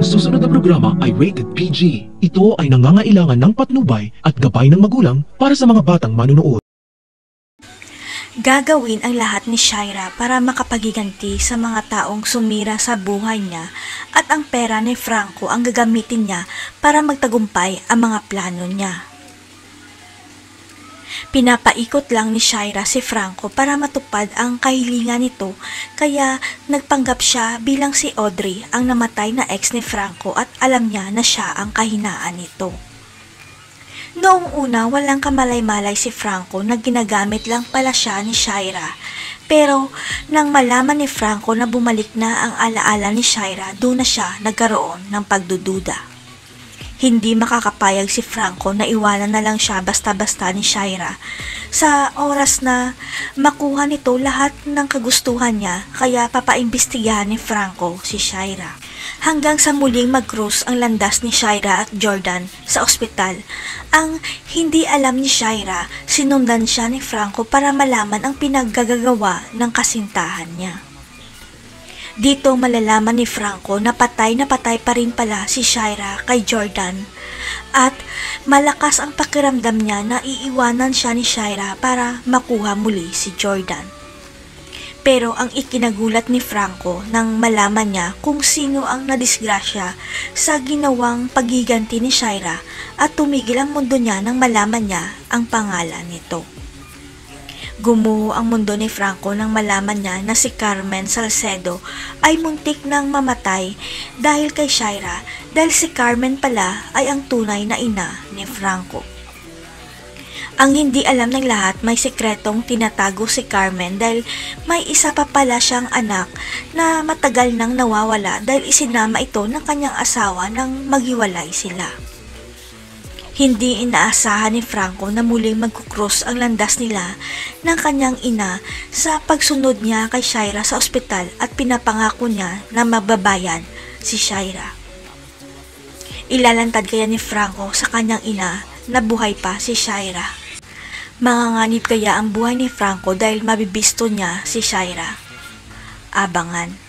susunod na programa ay rated PG. Ito ay nangangailangan ng patnubay at gabay ng magulang para sa mga batang manunood. Gagawin ang lahat ni Shaira para makapagiganti sa mga taong sumira sa buhay niya at ang pera ni Franco ang gagamitin niya para magtagumpay ang mga plano niya. Pinapaikot lang ni Shaira si Franco para matupad ang kahilingan nito, kaya nagpanggap siya bilang si Audrey ang namatay na ex ni Franco at alam niya na siya ang kahinaan nito. Noong una, walang kamalay-malay si Franco na ginagamit lang pala siya ni Shaira. Pero nang malaman ni Franco na bumalik na ang alaala ni Shaira, doon na siya nagkaroon ng pagdududa. Hindi makakapayag si Franco na iwanan na lang siya basta-basta ni Shaira sa oras na makuha nito lahat ng kagustuhan niya, kaya papaimbestigahan ni Franco si Shaira. Hanggang sa muling mag-cruise ang landas ni Shaira at Jordan sa ospital. Ang hindi alam ni Shaira, sinundan siya ni Franco para malaman ang pinaggagawa ng kasintahan niya. Dito malalaman ni Franco na patay pa rin pala si Shaira kay Jordan at malakas ang pakiramdam niya na iiwanan siya ni Shaira para makuha muli si Jordan. Pero ang ikinagulat ni Franco nang malaman niya kung sino ang nadisgrasya sa ginawang paghiganti ni Shaira at tumigil ang mundo niya nang malaman niya ang pangalan nito. Gumuho ang mundo ni Franco nang malaman niya na si Carmen Salcedo ay muntik nang mamatay dahil kay Shaira, dahil si Carmen pala ay ang tunay na ina ni Franco. Ang hindi alam ng lahat, may sikretong tinatago si Carmen dahil may isa pa pala siyang anak na matagal nang nawawala dahil isinama ito ng kanyang asawa nang maghiwalay sila. Hindi inaasahan ni Franco na muling magkukross ang landas nila ng kanyang ina sa pagsunod niya kay Shaira sa ospital at pinapangako niya na magbabayan si Shaira. Ilalantad kaya ni Franco sa kanyang ina na buhay pa si Shaira. Manganganib kaya ang buhay ni Franco dahil mabibisto niya si Shaira? Abangan.